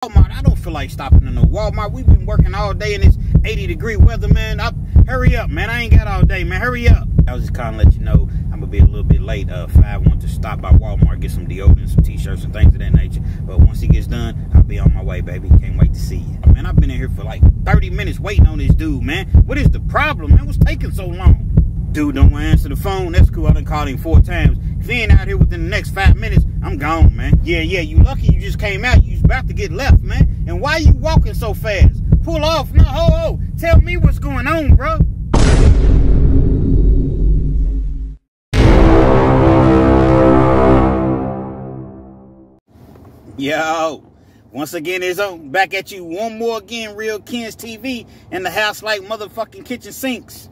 Walmart. I don't feel like stopping in no Walmart. We've been working all day in this 80-degree weather, man. Hurry up, man. I ain't got all day, man. Hurry up. I was just kind of let you know I'm gonna be a little bit late. Five wanted to stop by Walmart, get some deodorant, some t-shirts, and things of that nature. But once he gets done, I'll be on my way, baby. Can't wait to see you. Man, I've been in here for like 30 minutes waiting on this dude, man. What is the problem, man? What's taking so long? Dude don't want to answer the phone. That's cool. I done called him 4 times. If he ain't out here within the next 5 minutes, I'm gone, man. Yeah, you lucky you just came out. You was about to get left, man. And why you walking so fast? Pull off. No, ho. Tell me what's going on, bro. Yo, once again, it's on. Back at you one more again, Real Kens TV, in the house like motherfucking kitchen sinks.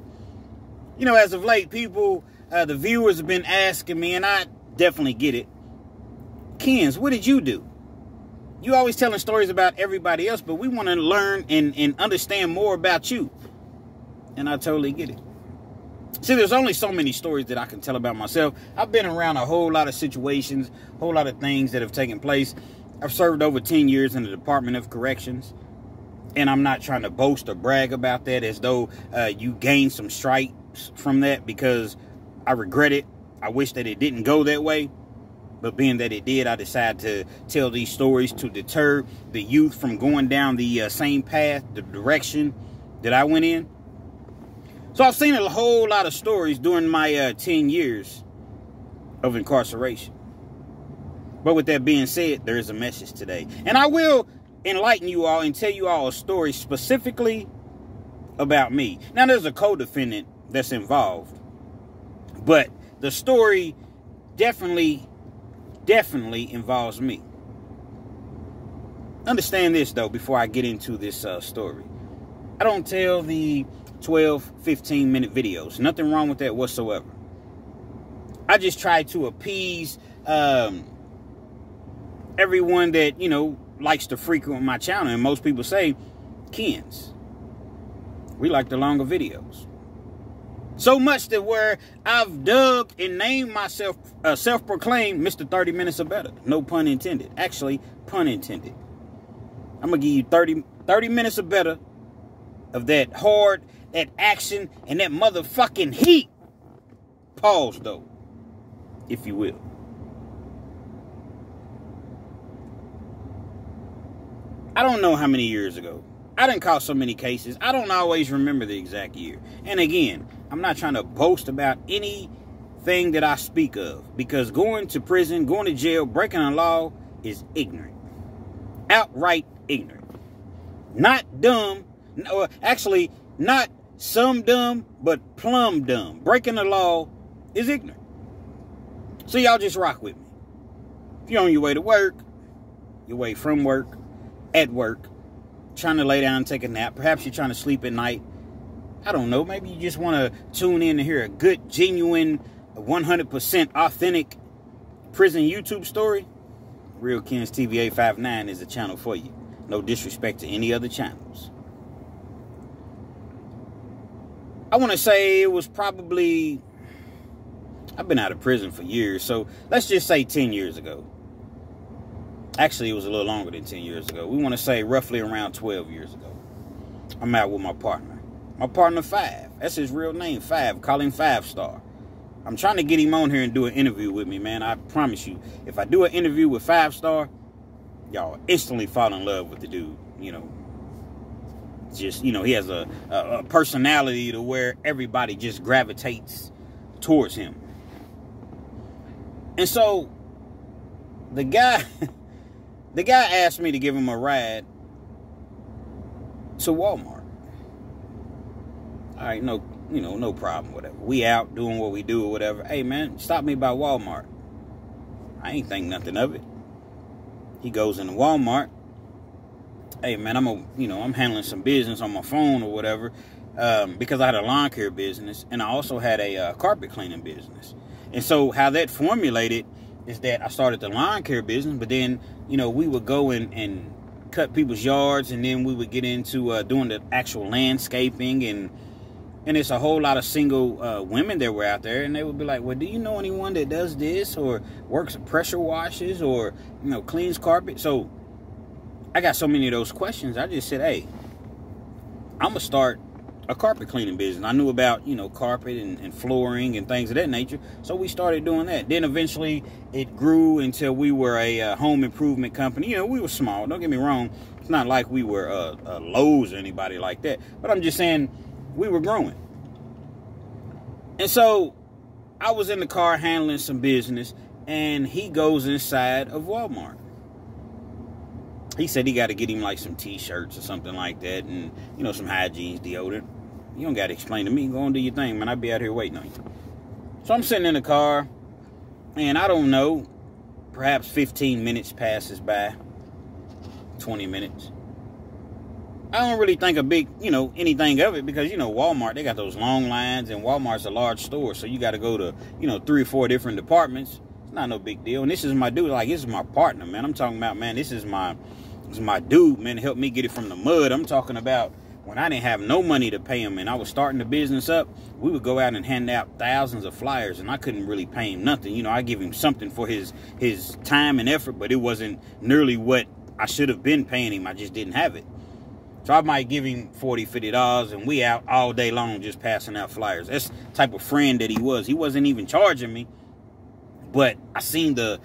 You know, as of late, people, the viewers have been asking me, and I definitely get it. Kens, what did you do? You always telling stories about everybody else, but we want to learn and understand more about you. And I totally get it. See, there's only so many stories that I can tell about myself. I've been around a whole lot of situations, a whole lot of things that have taken place. I've served over 10 years in the Department of Corrections. And I'm not trying to boast or brag about that as though you gained some stripes from that, because I regret it. I wish that it didn't go that way. But being that it did, I decided to tell these stories to deter the youth from going down the same path, the direction that I went in. So I've seen a whole lot of stories during my 10 years of incarceration. But with that being said, there is a message today. And I will enlighten you all and tell you all a story specifically about me. Now, there's a co-defendant that's involved. But the story definitely involves me. Understand this, though, before I get into this story. I don't tell the 12, 15-minute videos. Nothing wrong with that whatsoever. I just try to appease everyone that, you know, likes to frequent my channel. And most people say, Kens, we like the longer videos. So much that where I've dubbed and named myself, self-proclaimed Mr. 30 Minutes or Better. No pun intended. Actually, pun intended. I'm going to give you 30 minutes or better of that hard, that action, and that motherfucking heat. Pause, though, if you will. I don't know how many years ago. I didn't caught so many cases. I don't always remember the exact year. And again, I'm not trying to boast about anything that I speak of, because going to prison, going to jail, breaking the law is ignorant. Outright ignorant. Not dumb. No, actually, not some dumb, but plumb dumb. Breaking the law is ignorant. So y'all just rock with me. If you're on your way to work, your way from work, at work, trying to lay down and take a nap, perhaps you're trying to sleep at night, I don't know, maybe you just want to tune in to hear a good, genuine, 100% authentic prison YouTube story, Real Kens TV 859 is the channel for you. No disrespect to any other channels. I want to say it was probably, I've been out of prison for years, so let's just say 10 years ago. Actually, it was a little longer than 10 years ago. We want to say roughly around 12 years ago. I'm out with my partner. My partner, Five. That's his real name, Five. Call him 5-Star. I'm trying to get him on here and do an interview with me, man. I promise you, if I do an interview with 5-Star, y'all instantly fall in love with the dude. You know, just, you know, he has a personality to where everybody just gravitates towards him. And so, the guy asked me to give him a ride to Walmart. All right, no problem, whatever. We out doing what we do or whatever. Hey, man, stop me by Walmart. I ain't think nothing of it. He goes into Walmart. Hey, man, I'm handling some business on my phone or whatever, because I had a lawn care business and I also had a carpet cleaning business. And so how that formulated is that I started the lawn care business, but then, you know, we would go and cut people's yards, and then we would get into doing the actual landscaping, and it's a whole lot of single women that were out there, and they would be like, well, do you know anyone that does this or works pressure washes or, you know, cleans carpet? So I got so many of those questions. I just said, hey, I'm going to start a carpet cleaning business. I knew about, you know, carpet and flooring and things of that nature. So we started doing that. Then eventually it grew until we were a home improvement company. You know, we were small. Don't get me wrong. It's not like we were Lowe's or anybody like that. But I'm just saying we were growing. And so I was in the car handling some business, and he goes inside of Walmart. He said he got to get him like some t-shirts or something like that, and, you know, some hygiene deodorant. You don't got to explain to me. Go and do your thing, man. I'll be out here waiting on you. So I'm sitting in the car, and I don't know, perhaps 15 minutes passes by, 20 minutes. I don't really think a big, you know, anything of it, because, you know, Walmart, they got those long lines, and Walmart's a large store, so you got to go to, you know, 3 or 4 different departments. It's not no big deal. And this is my dude. Like, this is my partner, man. I'm talking about, man, this is my dude, man, to help me get it from the mud. I'm talking about when I didn't have no money to pay him and I was starting the business up, we would go out and hand out thousands of flyers, and I couldn't really pay him nothing. You know, I give him something for his time and effort, but it wasn't nearly what I should have been paying him. I just didn't have it. So I might give him $40, $50, and we out all day long just passing out flyers. That's the type of friend that he was. He wasn't even charging me. But I seen the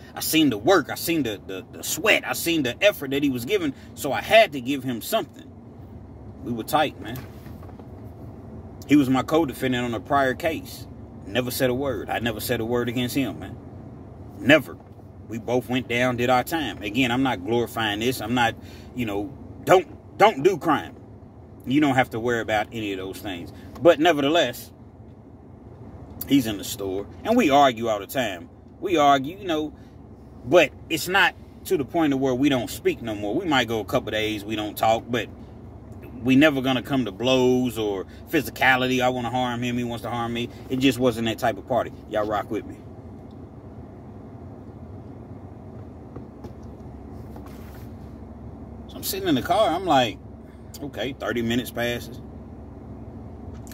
work, I seen the sweat, I seen the effort that he was giving, so I had to give him something. We were tight, man. He was my co-defendant on a prior case. Never said a word. I never said a word against him, man. Never. We both went down, did our time. Again, I'm not glorifying this. I'm not, you know, don't do crime. You don't have to worry about any of those things. But nevertheless, he's in the store, and we argue all the time. We argue, you know, but it's not to the point of where we don't speak no more. We might go a couple days, we don't talk, but we never going to come to blows or physicality. I want to harm him, he wants to harm me. It just wasn't that type of party. Y'all rock with me. So I'm sitting in the car. I'm like, okay, 30 minutes passes.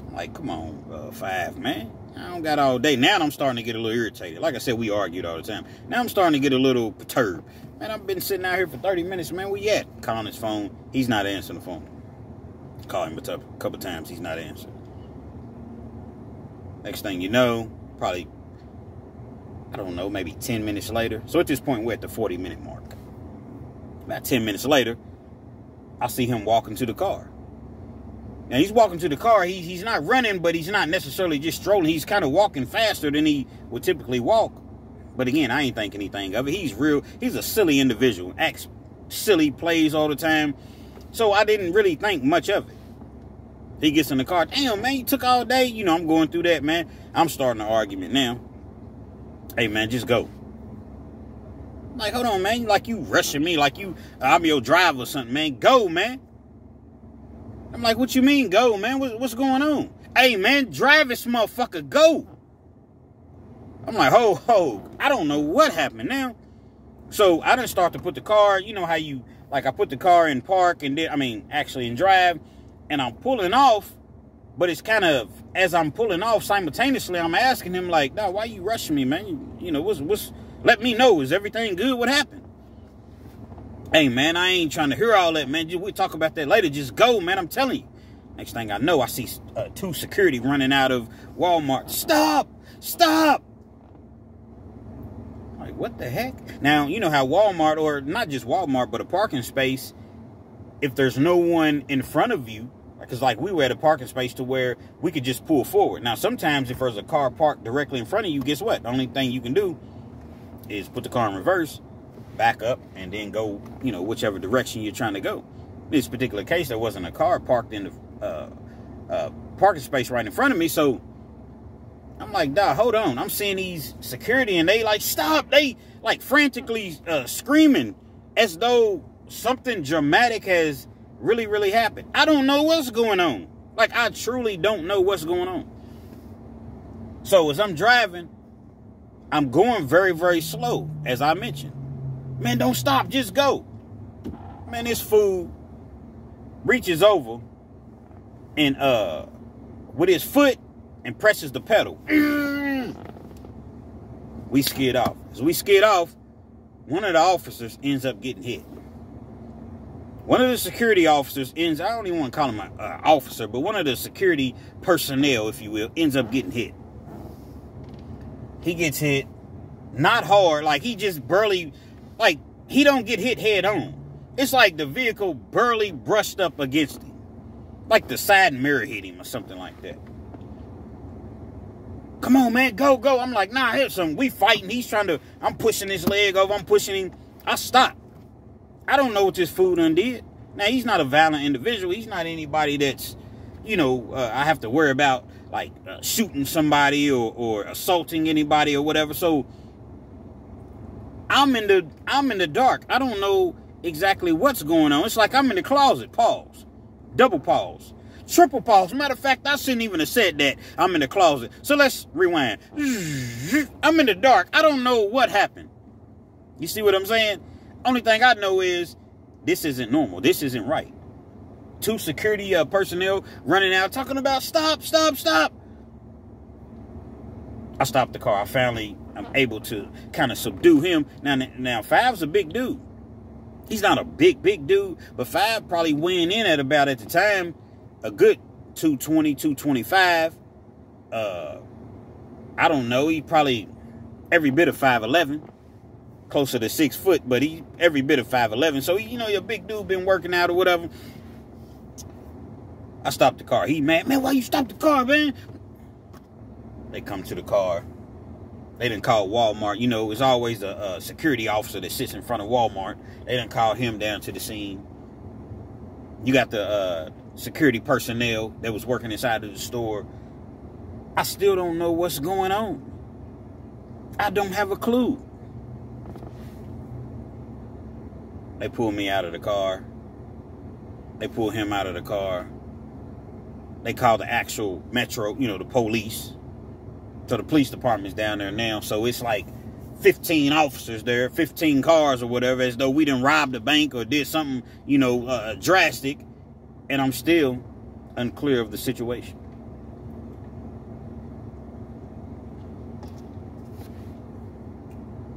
I'm like, come on, 5, man. I don't got all day. Now I'm starting to get a little irritated. Like I said, we argued all the time. Now I'm starting to get a little perturbed. Man, I've been sitting out here for 30 minutes, man. Where you at? Calling his phone. He's not answering the phone. Call him a couple times. He's not answering. Next thing you know, probably, I don't know, maybe 10 minutes later. So at this point, we're at the 40-minute mark. About 10 minutes later, I see him walking to the car. Now, he's walking to the car. He's not running, but he's not necessarily just strolling. He's kind of walking faster than he would typically walk. But again, I ain't think anything of it. He's a silly individual. Acts silly, plays all the time. So I didn't really think much of it. He gets in the car. Damn, man, you took all day. You know, I'm going through that, man. I'm starting an argument now. Hey, man, just go. I'm like, hold on, man. Like you rushing me like I'm your driver or something, man. Go, man. I'm like, what you mean go, man? What's going on? Hey, man, drive this motherfucker, go. I'm like, ho, I don't know what happened now. So I didn't start to put the car, you know how you, like I put the car in park and then, actually in drive, and I'm pulling off, but it's kind of, as I'm pulling off simultaneously, I'm asking him like, nah, why you rushing me, man? You know, let me know, is everything good? What happened? Hey, man, I ain't trying to hear all that, man. We'll talk about that later. Just go, man. I'm telling you. Next thing I know, I see 2 security running out of Walmart. Stop! Like, what the heck? Now, you know how Walmart, or not just Walmart, but a parking space, if there's no one in front of you, because like we were at a parking space to where we could just pull forward. Now, sometimes if there's a car parked directly in front of you, guess what? The only thing you can do is put the car in reverse, back up, and then go, you know, whichever direction you're trying to go. In this particular case, there wasn't a car parked in the parking space right in front of me, so I'm like, dawg, hold on. I'm seeing these security, and they like, stop. They like frantically screaming as though something dramatic has really, really happened. I don't know what's going on. Like, I truly don't know what's going on. So as I'm driving, I'm going very, very slow, as I mentioned. Man, don't stop. Just go. Man, this fool reaches over and with his foot and presses the pedal. We skid off. As we skid off, one of the officers ends up getting hit. One of the security officers ends, I don't even want to call him an officer, but one of the security personnel, if you will, ends up getting hit. He gets hit, not hard, like he just barely, like he don't get hit head on. It's like the vehicle barely brushed up against him. Like the side mirror hit him or something like that. Come on, man, go, go. I'm like, nah, here's something. We fighting. He's trying to, I'm pushing his leg over. I'm pushing him. I stop. I don't know what this fool done did. Now, he's not a violent individual. He's not anybody that's, you know, I have to worry about, like, shooting somebody or assaulting anybody or whatever. So, I'm in the dark. I don't know exactly what's going on. It's like I'm in the closet. Pause. Double pause. Triple pause. Matter of fact, I shouldn't even have said that. I'm in the closet. So, let's rewind. I'm in the dark. I don't know what happened. You see what I'm saying? Only thing I know is this isn't normal. This isn't right. 2 security personnel running out talking about stop, stop, stop. I stopped the car. I'm able to kind of subdue him. Now Five's a big dude. He's not a big dude, but Five probably weighing in at about, at the time, a good 220, 225. I don't know. He probably every bit of 5'11". Closer to 6 foot, but he every bit of 5'11". So, you know, your big dude been working out or whatever. I stopped the car. He mad. Man, why you stop the car, man? They come to the car. They done called Walmart. You know, it's always a security officer that sits in front of Walmart. They done called him down to the scene. You got the security personnel that was working inside of the store. I still don't know what's going on. I don't have a clue. They pull me out of the car. They pull him out of the car. They call the actual metro, you know, the police. So the police department's down there now. So it's like 15 officers there, 15 cars or whatever, as though we done robbed a bank or did something, you know, drastic. And I'm still unclear of the situation.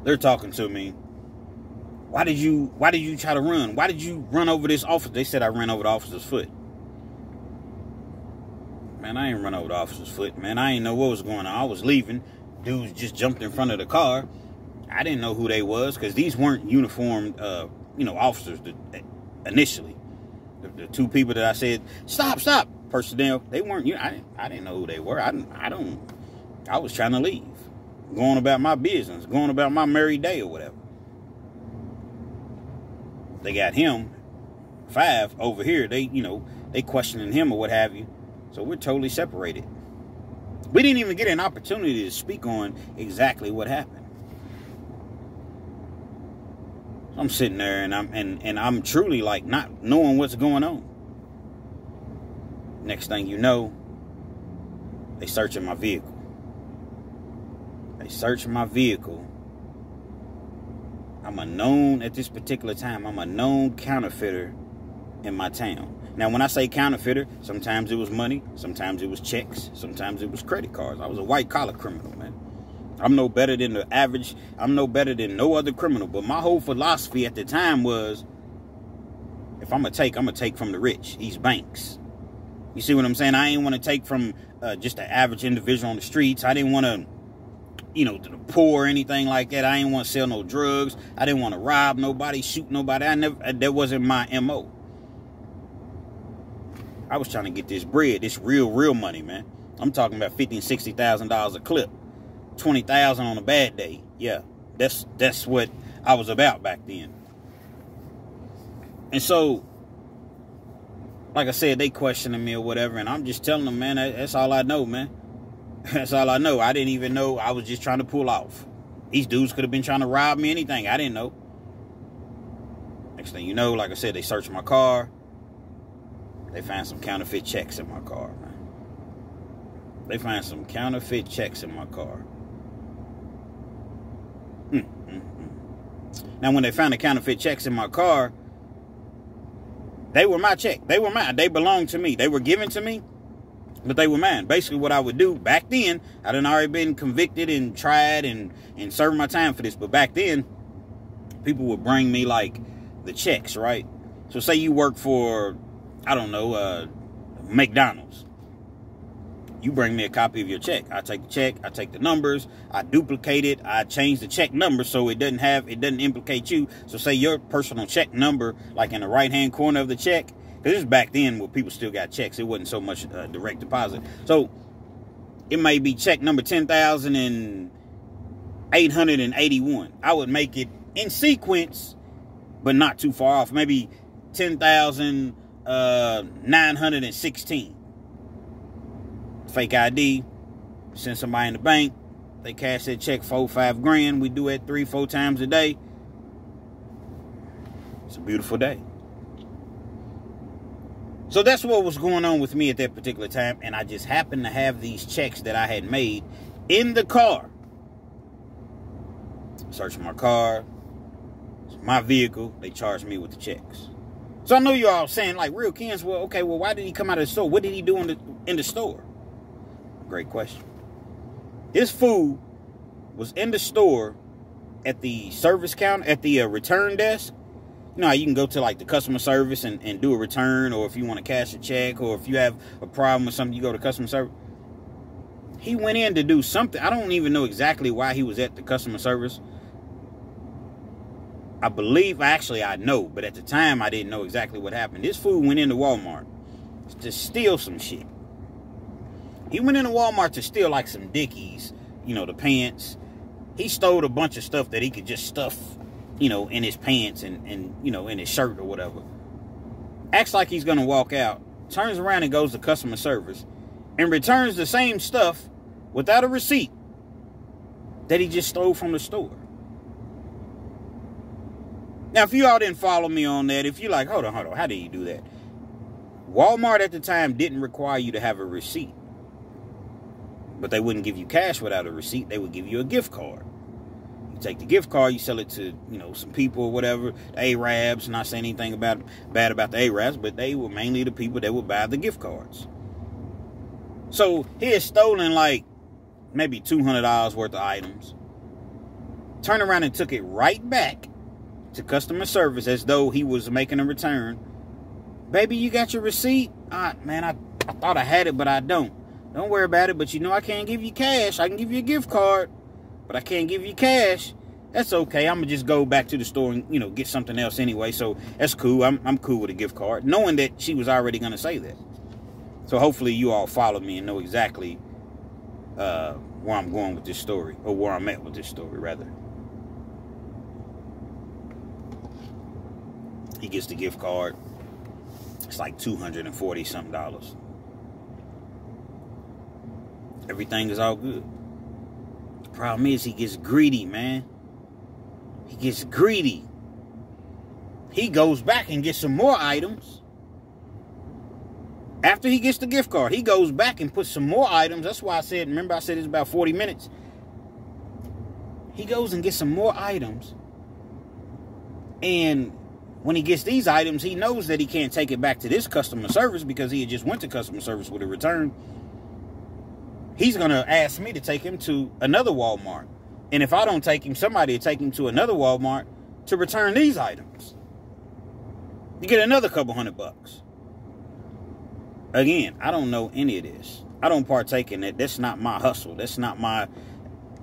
They're talking to me. Why did you try to run? Why did you run over this officer? They said I ran over the officer's foot. Man, I ain't run over the officer's foot, man. I ain't know what was going on. I was leaving. Dudes just jumped in front of the car. I didn't know who they was because these weren't uniformed, you know, officers initially. The 2 people that I said, stop, personnel, they weren't, I didn't know who they were. I was trying to leave. Going about my business, going about my merry day or whatever. They got him, Five, over here. They, you know, they questioning him or what have you. So we're totally separated. We didn't even get an opportunity to speak on exactly what happened. I'm sitting there and I'm truly like not knowing what's going on. Next thing you know, they searching my vehicle. They search my vehicle. At this particular time, I'm a known counterfeiter in my town. Now, when I say counterfeiter, sometimes it was money, sometimes it was checks, sometimes it was credit cards. I was a white-collar criminal, man. I'm no better than the average. I'm no better than no other criminal. But my whole philosophy at the time was, if I'm going to take from the rich, these banks. You see what I'm saying? I ain't want to take from just the average individual on the streets. I didn't want to, you know, to the poor or anything like that. I didn't want to sell no drugs. I didn't want to rob nobody, shoot nobody. That wasn't my MO. I was trying to get this bread, this real money, man. I'm talking about $50,000 and $60,000 a clip. 20,000 on a bad day. Yeah, that's what I was about back then. And so, like I said, they questioning me or whatever, and I'm just telling them, man, that's all I know, man. That's all I know. I didn't even know. I was just trying to pull off. These dudes could have been trying to rob me, anything. I didn't know. Next thing you know, like I said, they searched my car. They found some counterfeit checks in my car, man. They found some counterfeit checks in my car. Now, when they found the counterfeit checks in my car, they were my check. They were mine. They belonged to me. They were given to me, but they were mine. Basically, what I would do back then, I done already been convicted and tried and served my time for this. But back then, people would bring me, like, the checks, right? So say you work for, I don't know, McDonald's. You bring me a copy of your check. I take the check, I take the numbers, I duplicate it, I change the check number so it doesn't implicate you. So say your personal check number, like in the right-hand corner of the check, because this is back then where people still got checks. It wasn't so much direct deposit. So it may be check number 10,881. I would make it in sequence, but not too far off. Maybe 10,916. Fake ID, send somebody in the bank, they cash that check 4-5 grand. We do it 3-4 times a day. It's a beautiful day. So that's what was going on with me at that particular time, and I just happened to have these checks that I had made in the car. Search my car, it's my vehicle, they charged me with the checks. So I know you all saying, like, Real Kens, well, okay, well, why did he come out of the store? What did he do in the store? Great question. This fool was in the store at the service counter, at the return desk. You know how you can go to like the customer service and do a return, or if you want to cash a check, or if you have a problem with something, you go to customer service. He went in to do something. I don't even know exactly why he was at the customer service. I believe, actually I know, but at the time I didn't know exactly what happened. This fool went into Walmart to steal some shit. He went into Walmart to steal like some Dickies, you know, the pants. He stole a bunch of stuff that he could just stuff, you know, in his pants and you know, in his shirt or whatever. Acts like he's going to walk out, turns around and goes to customer service and returns the same stuff without a receipt that he just stole from the store. Now, if you all didn't follow me on that, if you're like, hold on, how did you do that? Walmart at the time didn't require you to have a receipt. But they wouldn't give you cash without a receipt. They would give you a gift card. You take the gift card, you sell it to, you know, some people or whatever. The Arabs, not saying anything bad about the Arabs, but they were mainly the people that would buy the gift cards. So he had stolen like maybe $200 worth of items. Turned around and took it right back to customer service as though he was making a return. Baby, you got your receipt? Man, I thought I had it, but I don't. Don't worry about it, but you know I can't give you cash. I can give you a gift card, but I can't give you cash. That's okay. I'm going to just go back to the store and, you know, get something else anyway. So that's cool. I'm cool with a gift card, knowing that she was already going to say that. So hopefully you all follow me and know exactly where I'm going with this story, or where I'm at with this story, rather. He gets the gift card. It's like $240-something. Everything is all good. The problem is he gets greedy, man. He gets greedy. He goes back and gets some more items. After he gets the gift card, he goes back and puts some more items. That's why I said, remember I said it's about 40 minutes. He goes and gets some more items. And when he gets these items, he knows that he can't take it back to this customer service because he had just went to customer service with a return. He's going to ask me to take him to another Walmart. And if I don't take him, somebody will take him to another Walmart to return these items. You get another couple $100. Again, I don't know any of this. I don't partake in that. That's not my hustle. That's not my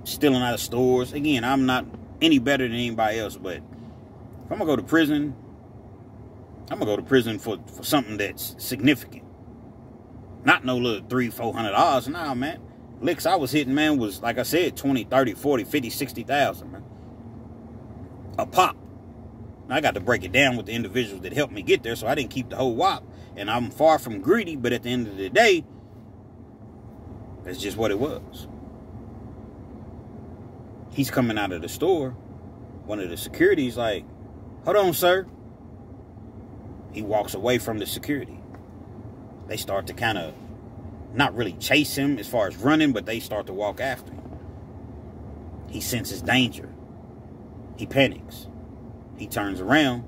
stealing out of stores. Again, I'm not any better than anybody else. But if I'm going to go to prison, I'm going to go to prison for something that's significant. Not no little $300-400. Nah, man. Licks I was hitting, man, was, like I said, 20, 30, 40, 50, 60,000, man. A pop. Now, I got to break it down with the individuals that helped me get there, so I didn't keep the whole whop. And I'm far from greedy, but at the end of the day, that's just what it was. He's coming out of the store. One of the security's like, hold on, sir. He walks away from the security. They start to kind of not really chase him as far as running, but they start to walk after him. He senses danger. He panics. He turns around.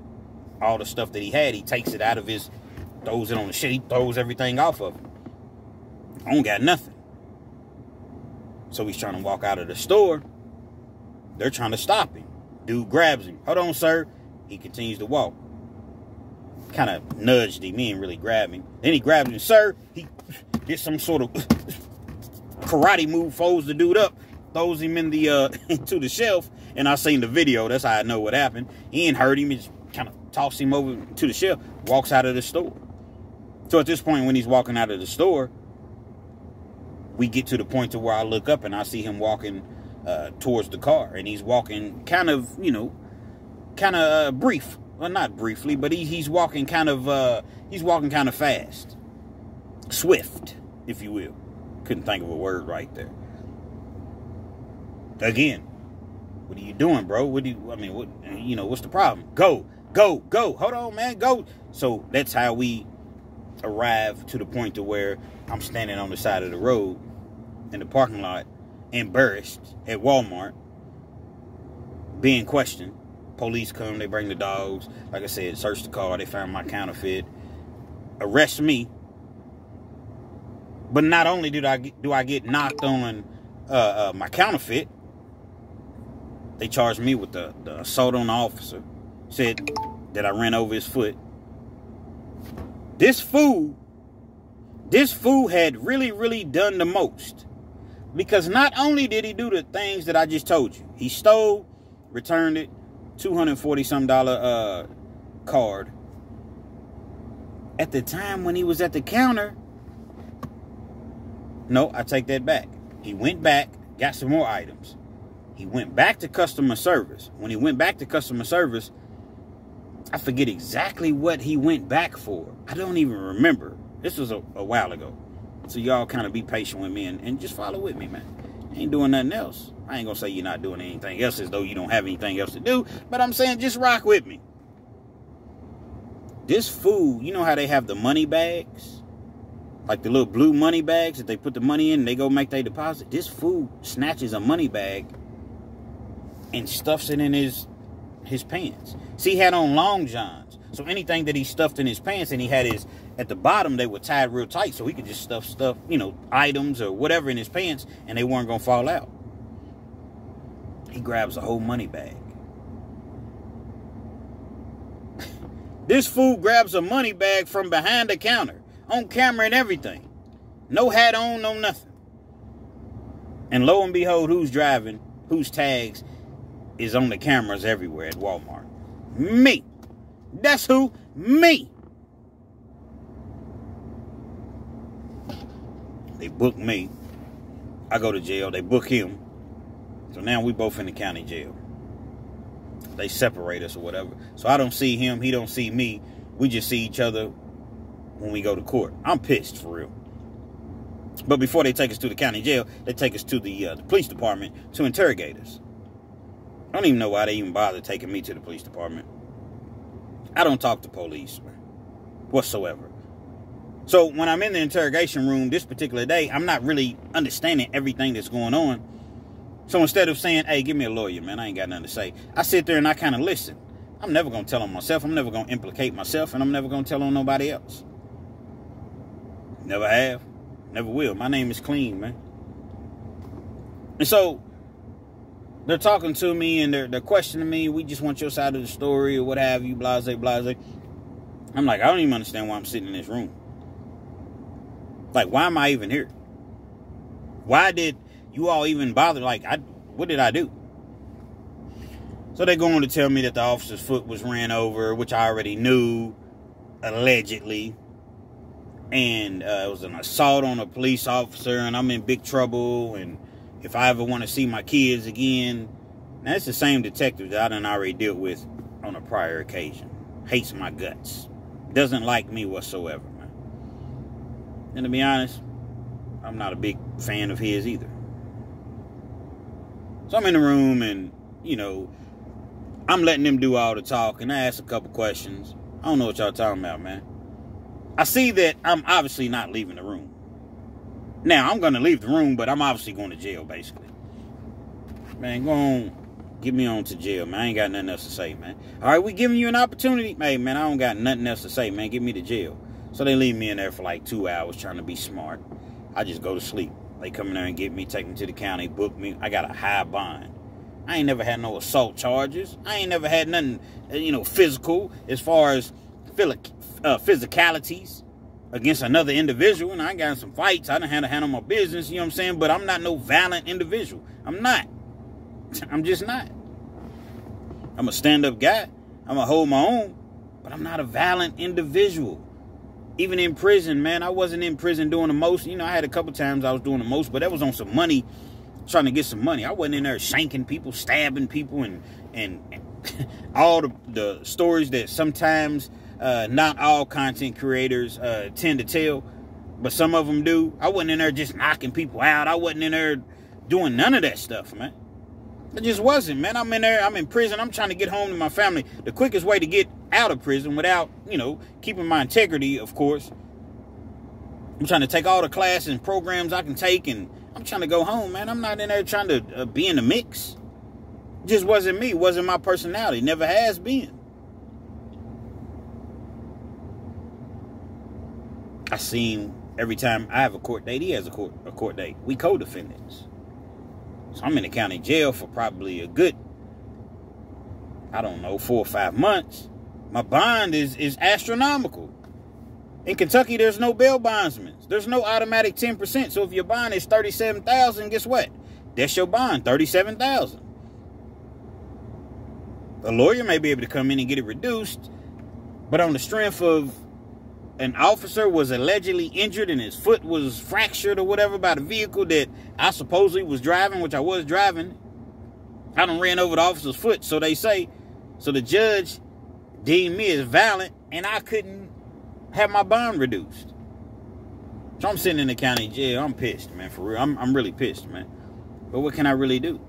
All the stuff that he had, he takes it out of his, throws it on the shit. He throws everything off of him. I don't got nothing. So he's trying to walk out of the store. They're trying to stop him. Dude grabs him. Hold on, sir. He continues to walk. kind of nudged him. He didn't really grab him. Then he grabbed him. Sir, he did some sort of karate move, folds the dude up, throws him in the into the shelf. And I seen the video. That's how I know what happened. He ain't hurt him. He just kind of tossed him over to the shelf, walks out of the store. So at this point, when he's walking out of the store, we get to the point to where I look up and I see him walking towards the car. And he's walking kind of, you know, brief. Well, not briefly, but he's walking kind of fast. Swift, if you will. Couldn't think of a word right there. Again, what are you doing, bro? What, you know, what's the problem? Go. Hold on, man, go. So that's how we arrive to the point to where I'm standing on the side of the road in the parking lot, embarrassed at Walmart, being questioned. Police come, they bring the dogs. Like I said, search the car. They found my counterfeit. Arrest me. But not only do I get knocked on my counterfeit, they charged me with the assault on the officer. Said that I ran over his foot. This fool had really done the most. Because not only did he do the things that I just told you. He stole, returned it, $240-some card. At the time when he was at the counter, no, I take that back. He went back, got some more items. He went back to customer service. When he went back to customer service, I forget exactly what he went back for. I don't even remember. This was a while ago. So y'all kind of be patient with me and just follow with me, man. I ain't doing nothing else. I ain't gonna say you're not doing anything else as though you don't have anything else to do. But I'm saying just rock with me. This fool, you know how they have the money bags? Like the little blue money bags that they put the money in and they go make their deposit. This fool snatches a money bag and stuffs it in his pants. See, he had on long johns. So anything that he stuffed in his pants and he had his, at the bottom, they were tied real tight. So he could just stuff, you know, items or whatever in his pants and they weren't going to fall out. He grabs a whole money bag. This fool grabs a money bag from behind the counter. On camera and everything. No hat on, no nothing. And lo and behold, who's driving? Whose tags is on the cameras everywhere at Walmart? Me. That's who? Me. They book me. I go to jail. They book him. So now we both in the county jail. They separate us or whatever. So I don't see him. He don't see me. We just see each other when we go to court. I'm pissed, for real. But before they take us to the county jail, they take us to the police department to interrogate us. I don't even know why they even bother taking me to the police department. I don't talk to police, man, whatsoever. So when I'm in the interrogation room this particular day, I'm not really understanding everything that's going on. So instead of saying, hey, give me a lawyer, man, I ain't got nothing to say, I sit there and I kind of listen. I'm never going to tell on myself. I'm never going to implicate myself, and I'm never going to tell on nobody else. Never have. Never will. My name is clean, man. And so they're talking to me and they're questioning me. We just want your side of the story or what have you, blase, blase. I'm like, I don't even understand why I'm sitting in this room. Like, why am I even here? Why did you all even bother? Like, what did I do? So they're going to tell me that the officer's foot was ran over, which I already knew, allegedly. And it was an assault on a police officer, and I'm in big trouble. And if I ever want to see my kids again, now it's the same detective that I done already dealt with on a prior occasion. Hates my guts. Doesn't like me whatsoever, man. And to be honest, I'm not a big fan of his either. So I'm in the room and, you know, I'm letting them do all the talking. I ask a couple questions. I don't know what y'all talking about, man. I see that I'm obviously not leaving the room. Now, I'm going to leave the room, but I'm obviously going to jail, basically. Man, go on. Get me on to jail, man. I ain't got nothing else to say, man. All right, we giving you an opportunity. Hey, man, I don't got nothing else to say, man. Get me to jail. So they leave me in there for like 2 hours trying to be smart. I just go to sleep. They come in there and get me, take me to the county, book me. I got a high bond. I ain't never had no assault charges. I ain't never had nothing, you know, physical as far as physicalities against another individual, and I got in some fights. I done had to handle my business, you know what I'm saying? But I'm not no violent individual. I'm not. I'm just not. I'm a stand-up guy. I'm going to hold my own, but I'm not a violent individual. Even in prison, man, I wasn't in prison doing the most. You know, I had a couple times I was doing the most, but that was on some money, trying to get some money. I wasn't in there shanking people, stabbing people, and all the stories that sometimes not all content creators tend to tell, but some of them do. I wasn't in there just knocking people out. I wasn't in there doing none of that stuff, man. It just wasn't, man. I'm in there, I'm in prison, I'm trying to get home to my family. The quickest way to get out of prison without, you know, keeping my integrity, of course. I'm trying to take all the classes and programs I can take, and I'm trying to go home, man. I'm not in there trying to be in the mix. It just wasn't me. It wasn't my personality. Never has been. I seen every time I have a court date, he has a court date. We co-defendants. So I'm in the county jail for probably a good, I don't know, 4 or 5 months. My bond is astronomical. In Kentucky, there's no bail bondsmen. There's no automatic 10%. So if your bond is $37,000, guess what? That's your bond, $37,000. A lawyer may be able to come in and get it reduced, but on the strength of an officer was allegedly injured and his foot was fractured or whatever by the vehicle that I supposedly was driving, which I was driving. I done ran over the officer's foot, so they say. So the judge deemed me as violent, and I couldn't have my bond reduced. So I'm sitting in the county jail. I'm pissed, man, for real. I'm really pissed, man. But what can I really do?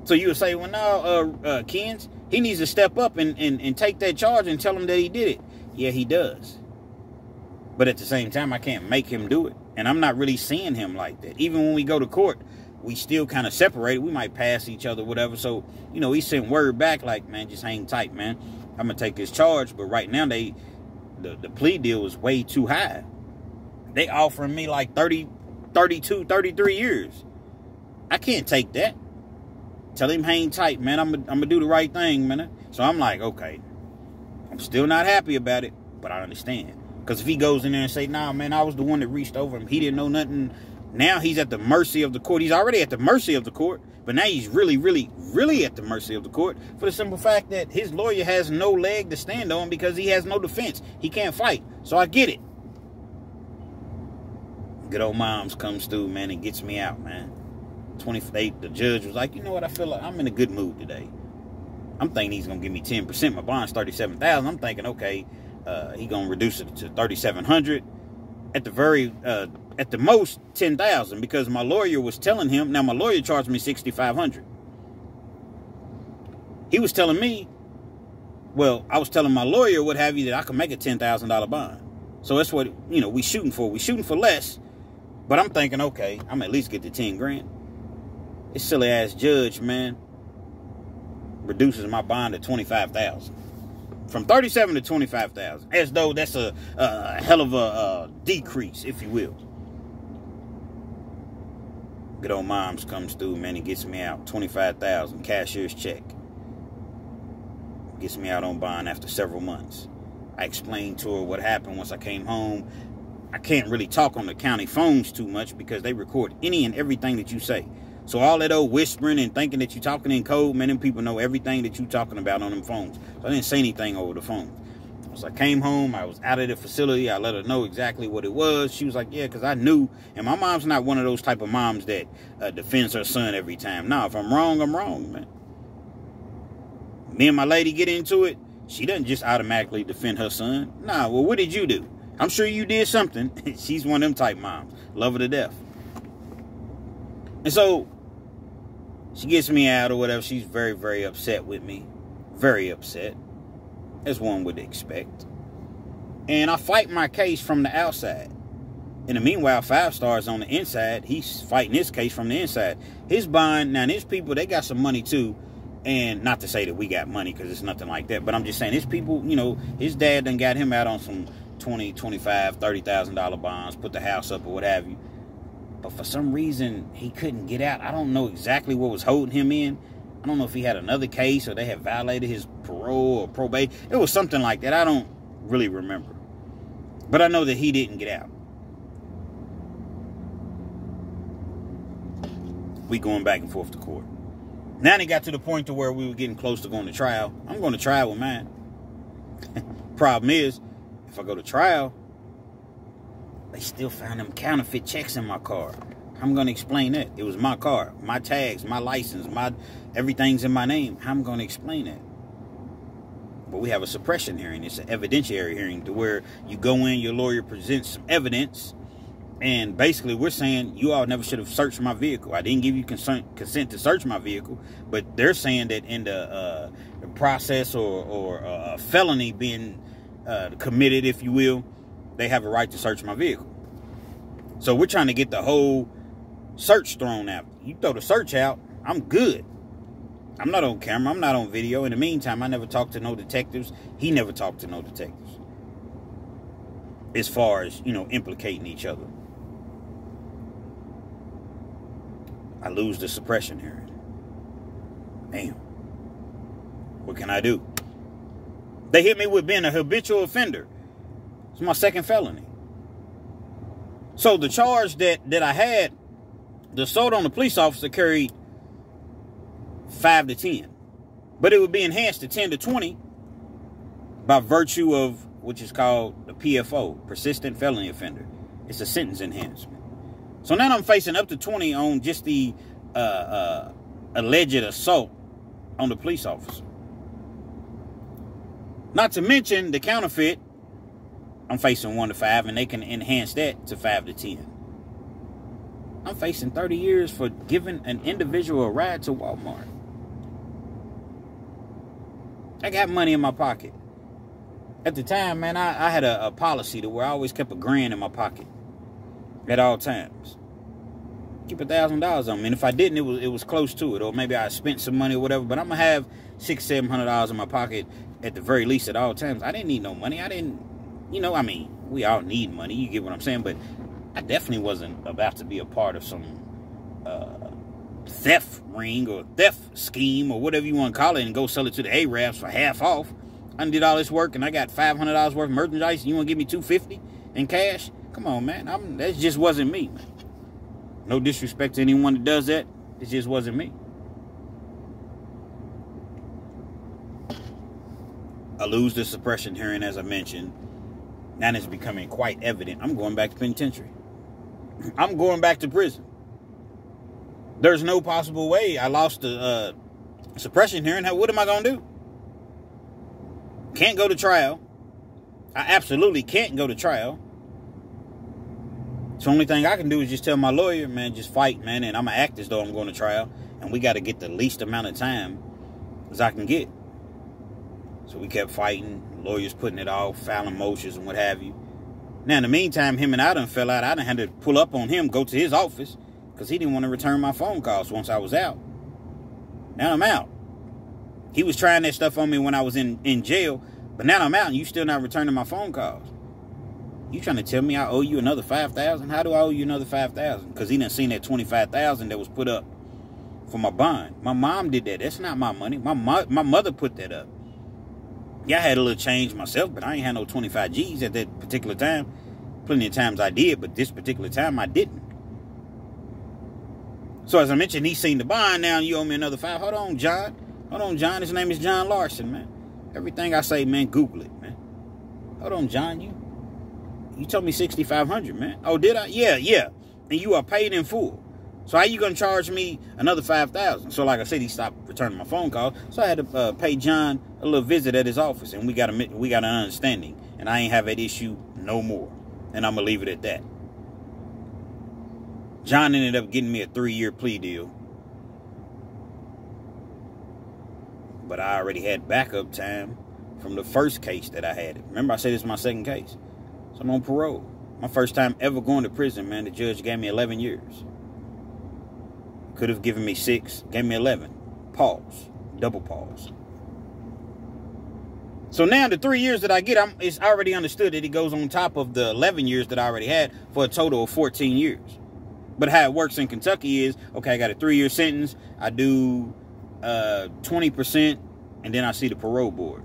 So you would say, well, no, Kens, he needs to step up and take that charge and tell him that he did it. Yeah, he does. But at the same time, I can't make him do it. And I'm not really seeing him like that. Even when we go to court, we still kind of separated. We might pass each other, whatever. So, you know, he sent word back like, man, just hang tight, man. I'm going to take this charge. But right now, the plea deal is way too high. They offering me like 30, 32, 33 years. I can't take that. Tell him hang tight, man. I'm going to do the right thing, man. So I'm like, okay. I'm still not happy about it, but I understand. Because if he goes in there and say, nah, man, I was the one that reached over him. He didn't know nothing. Now he's at the mercy of the court. He's already at the mercy of the court. But now he's really, really, really at the mercy of the court for the simple fact that his lawyer has no leg to stand on because he has no defense. He can't fight. So I get it. Good old moms comes through, man, and gets me out, man. The judge was like, you know what? I feel like I'm in a good mood today. I'm thinking he's going to give me 10%. My bond's $37,000. I'm thinking, okay, he going to reduce it to $3,700. At the most, $10,000, because my lawyer was telling him, now my lawyer charged me $6,500. He was telling me, well, I was telling my lawyer, what have you, that I could make a $10,000 bond. So that's what, you know, we shooting for. We shooting for less, but I'm thinking, okay, I'm gonna at least get the 10 grand. This silly ass judge, man, reduces my bond to $25,000. From $37,000 to $25,000, as though that's a hell of a decrease, if you will. Good old moms comes through, man, and gets me out. $25,000, cashier's check. Gets me out on bond after several months. I explained to her what happened once I came home. I can't really talk on the county phones too much because they record any and everything that you say. So all that old whispering and thinking that you're talking in code, man, them people know everything that you're talking about on them phones. So I didn't say anything over the phone. So I came home. I was out of the facility. I let her know exactly what it was. She was like, yeah, because I knew. And my mom's not one of those type of moms that defends her son every time. No, if I'm wrong, man. Me and my lady get into it. She doesn't just automatically defend her son. Nah, well, what did you do? I'm sure you did something. She's one of them type moms. Love her to death. And so she gets me out or whatever. She's very, very upset with me. Very upset, as one would expect. And I fight my case from the outside. In the meanwhile, 5 Star's on the inside. He's fighting his case from the inside. His bond, now these people, they got some money too. And not to say that we got money, because it's nothing like that. But I'm just saying, his people, you know, his dad done got him out on some $20,000, $25,000, $30,000 bonds, put the house up or what have you. But for some reason, he couldn't get out. I don't know exactly what was holding him in. I don't know if he had another case or they had violated his parole or probate. It was something like that. I don't really remember. But I know that he didn't get out. We going back and forth to court. Now they got to the point to where we were getting close to going to trial. I'm going to trial with mine. Problem is, if I go to trial, they still found them counterfeit checks in my car. I'm going to explain that. It was my car, my tags, my license, everything's in my name. How I'm going to explain that? But we have a suppression hearing. It's an evidentiary hearing to where you go in, your lawyer presents some evidence, and basically we're saying you all never should have searched my vehicle. I didn't give you consent to search my vehicle, but they're saying that in the process or a felony being committed, if you will, they have a right to search my vehicle. So we're trying to get the whole search thrown out. You throw the search out, I'm good. I'm not on camera. I'm not on video. In the meantime, I never talked to no detectives. He never talked to no detectives. As far as, implicating each other. I lose the suppression hearing. Damn. What can I do? They hit me with being a habitual offender. It's my second felony. So the charge that I had, the assault on the police officer carried 5 to 10. But it would be enhanced to 10 to 20 by virtue of which is called the PFO, persistent felony offender. It's a sentence enhancement. So now I'm facing up to 20 on just the alleged assault on the police officer. Not to mention the counterfeit, I'm facing 1 to 5, and they can enhance that to 5 to 10. I'm facing 30 years for giving an individual a ride to Walmart. I got money in my pocket. At the time, man, I had a policy to where I always kept $1,000 in my pocket at all times. Keep $1,000 on me, and if I didn't, it was close to it, or maybe I spent some money or whatever. But I'm gonna have $600-700 in my pocket at the very least at all times. I didn't need no money. I didn't, we all need money. You get what I'm saying? But I definitely wasn't about to be a part of some theft ring or theft scheme or whatever you want to call it and go sell it to the Arabs for half off. I did all this work and I got $500 worth of merchandise and you want to give me $250 in cash? Come on, man. That just wasn't me, man. No disrespect to anyone that does that. It just wasn't me. I lose the suppression hearing, as I mentioned. Now it's becoming quite evident. I'm going back to penitentiary. I'm going back to prison. There's no possible way. I lost the suppression hearing. What am I going to do? Can't go to trial. I absolutely can't go to trial. So the only thing I can do is just tell my lawyer, man, just fight, man, and I'm going to act as though I'm going to trial. And we got to get the least amount of time as I can get. So we kept fighting, lawyers putting it off, filing motions and what have you. Now, in the meantime, him and I done fell out. I done had to pull up on him, go to his office, because he didn't want to return my phone calls once I was out. Now I'm out. He was trying that stuff on me when I was in jail, but now I'm out and you still not returning my phone calls. You trying to tell me I owe you another $5,000? How do I owe you another $5,000? Because he done seen that $25,000 that was put up for my bond. My mom did that. That's not my money. My mother put that up. Yeah, I had a little change myself, but I ain't had no 25 G's at that particular time. Plenty of times I did, but this particular time I didn't. So as I mentioned, he's seen the bond now, and you owe me another $5. Hold on, John. Hold on, John. His name is John Larson, man. Everything I say, man, Google it, man. Hold on, John. You told me $6,500, man. Oh, did I? Yeah. And you are paid in full. So how you going to charge me another $5,000? So like I said, he stopped returning my phone calls. So I had to pay John a little visit at his office. And we got an understanding. And I ain't have that issue no more. And I'm going to leave it at that. John ended up getting me a 3-year plea deal. But I already had backup time from the first case that I had. Remember, I said this is my second case. So I'm on parole. My first time ever going to prison, man. The judge gave me 11 years. Could have given me 6. Gave me 11. Pause. Double pause. So now the 3 years that I get, it's already understood that it goes on top of the 11 years that I already had for a total of 14 years. But how it works in Kentucky is, okay, I got a 3-year sentence. I do 20%, and then I see the parole board.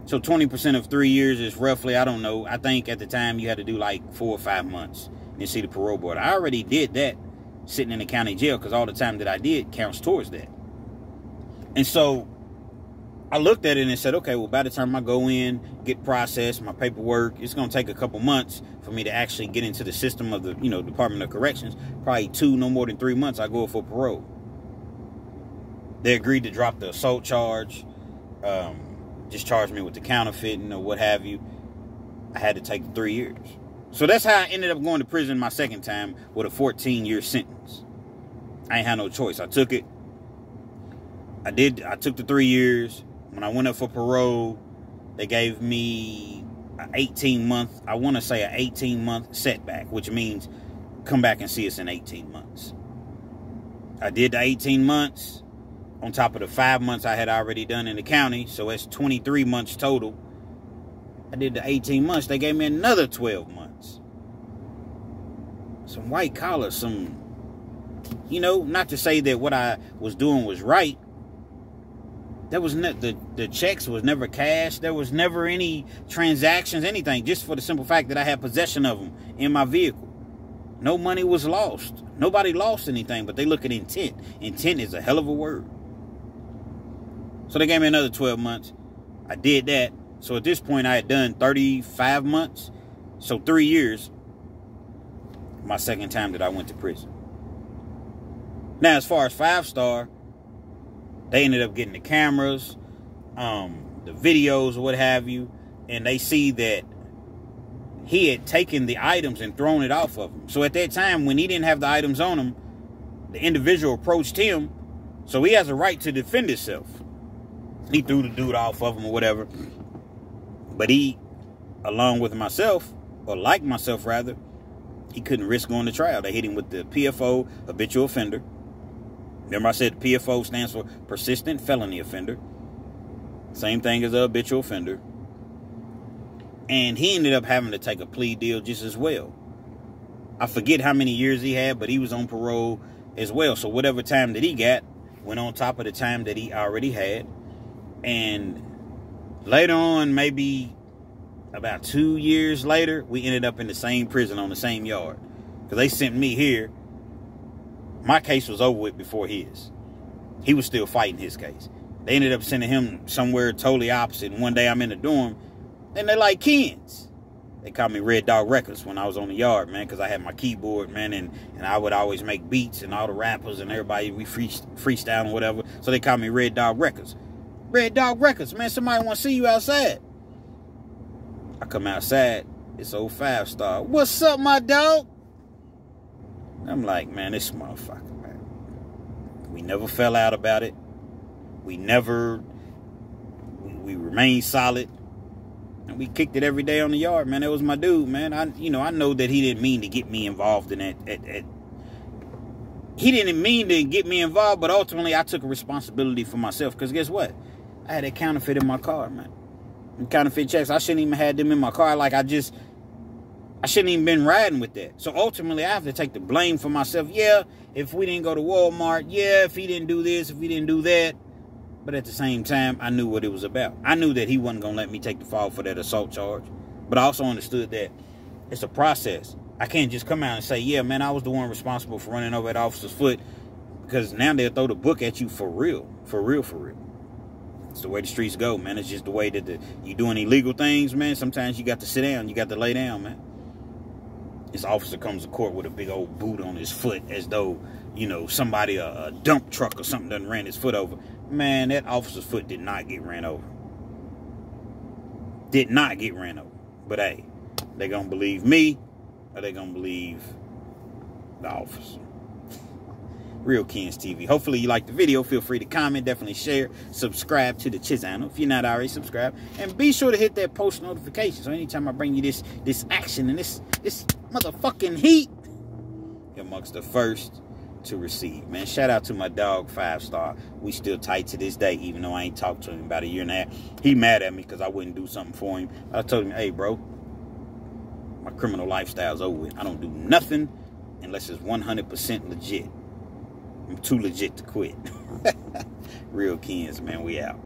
So 20% of 3 years is roughly, I don't know, I think at the time you had to do like 4 or 5 months and see the parole board. I already did that sitting in the county jail because all the time that I did counts towards that. And so I looked at it and said, okay, well, by the time I go in, get processed, my paperwork, it's going to take a couple months for me to actually get into the system of the, Department of Corrections. Probably 2, no more than 3 months, I go for parole. They agreed to drop the assault charge, just charge me with the counterfeiting or what have you. I had to take 3 years. So that's how I ended up going to prison my second time with a 14-year sentence. I ain't had no choice. I took it. I took the 3 years. When I went up for parole, they gave me an 18-month, I want to say an 18-month setback, which means come back and see us in 18 months. I did the 18 months on top of the 5 months I had already done in the county, so that's 23 months total. I did the 18 months. They gave me another 12 months. Some white collar, not to say that what I was doing was right. There was the checks was never cashed. There was never any transactions, anything, just for the simple fact that I had possession of them in my vehicle. No money was lost. Nobody lost anything, but they look at intent. Intent is a hell of a word. So they gave me another 12 months. I did that. So at this point, I had done 35 months. So 3 years, my second time that I went to prison. Now, as far as 5-star, they ended up getting the cameras, the videos or what have you, and they see that he had taken the items and thrown it off of him. So at that time, when he didn't have the items on him, the individual approached him, so he has a right to defend himself. He threw the dude off of him or whatever. But he, along with myself, or like myself rather, he couldn't risk going to trial. They hit him with the PFO, habitual offender. Remember I said the PFO stands for persistent felony offender. Same thing as a habitual offender. And he ended up having to take a plea deal just as well. I forget how many years he had, but he was on parole as well. So whatever time that he got went on top of the time that he already had. And later on, maybe about 2 years later, we ended up in the same prison on the same yard. Because they sent me here. My case was over with before his. He was still fighting his case. They ended up sending him somewhere totally opposite. And one day I'm in the dorm, and they're like Kens. They called me Red Dog Records when I was on the yard, man, because I had my keyboard, man, and I would always make beats, and all the rappers and everybody, we freestyle and whatever. So they called me Red Dog Records. Red Dog Records, man, somebody want to see you outside. I come outside, it's old 5-star. What's up, my dog? I'm like, man, this motherfucker, man. We never fell out about it. We remained solid. And we kicked it every day on the yard, man. That was my dude, man. I know that he didn't mean to get me involved in that. He didn't mean to get me involved, but ultimately I took a responsibility for myself. Because guess what? I had that counterfeit in my car, man. And counterfeit checks, I shouldn't even have them in my car. Like, I shouldn't even been riding with that. So ultimately, I have to take the blame for myself. Yeah, if we didn't go to Walmart. Yeah, if he didn't do this, if he didn't do that. But at the same time, I knew what it was about. I knew that he wasn't going to let me take the fall for that assault charge. But I also understood that it's a process. I can't just come out and say, yeah, man, I was the one responsible for running over that officer's foot. Because now they'll throw the book at you for real. For real, for real. It's the way the streets go, man. It's just the way that you doing illegal things, man. Sometimes you got to sit down. You got to lay down, man. This officer comes to court with a big old boot on his foot as though, somebody, a dump truck or something done ran his foot over. Man, that officer's foot did not get ran over. Did not get ran over. But hey, they gonna believe me or they gonna believe the officer. Real Kens TV. Hopefully you liked the video. Feel free to comment. Definitely share. Subscribe to the channel if you're not already subscribed. And be sure to hit that post notification. So anytime I bring you this action and this motherfucking heat, you're amongst the first to receive, man. Shout out to my dog 5-star. We still tight to this day, even though I ain't talked to him about a year and a half. He mad at me because I wouldn't do something for him. I told him, hey, bro, my criminal lifestyle's over with. I don't do nothing unless it's 100% legit. I'm too legit to quit. Real Kens, man. We out.